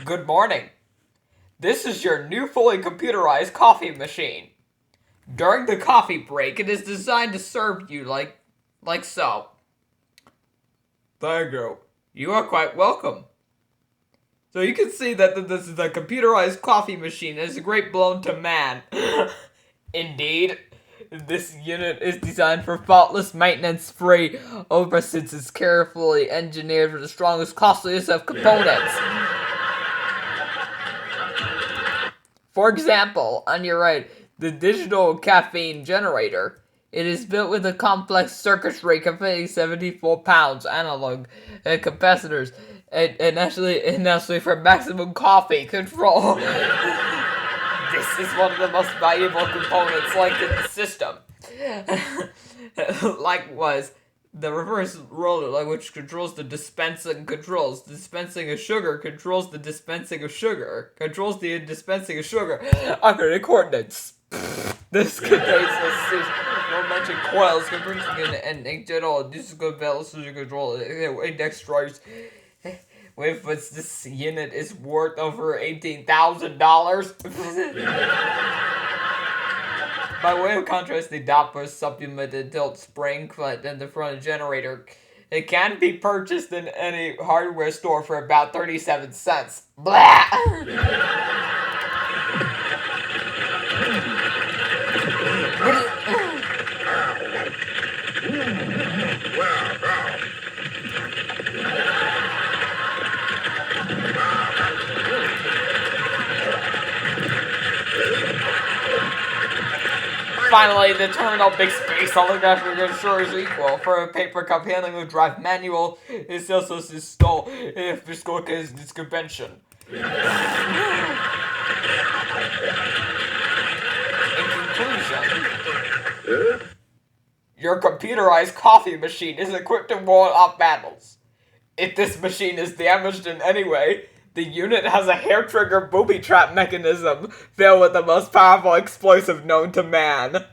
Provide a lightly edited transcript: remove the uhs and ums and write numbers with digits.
Good morning. This is your new fully computerized coffee machine. During the coffee break, it is designed to serve you like so. Thank you. You are quite welcome. So you can see that this is a computerized coffee machine. It's a great blow to man. Indeed, this unit is designed for faultless maintenance-free since it's carefully engineered with the strongest, costliest of components. For example, on your right, the digital caffeine generator. It is built with a complex circuitry containing 74 pounds analog capacitors and actually for maximum coffee control. This is one of the most valuable components in the system. Likewise, the reverse roller, which controls the dispensing of sugar, controls the dispensing of sugar, under the coordinates. This contains mentioned coils converting and general digital velocity control index drives. With which this unit is worth over $18,000. By way of contrast, the Doppler supplemented tilt spring clip in the front generator. It can be purchased in any hardware store for about 37 cents. Blah! Finally, the terminal big space holographic ensure is equal. For a paper cup handling with drive manual, it's also installed in fiscal case this convention. In conclusion, your computerized coffee machine is equipped to ward off battles. If this machine is damaged in any way, the unit has a hair trigger booby trap mechanism filled with the most powerful explosive known to man.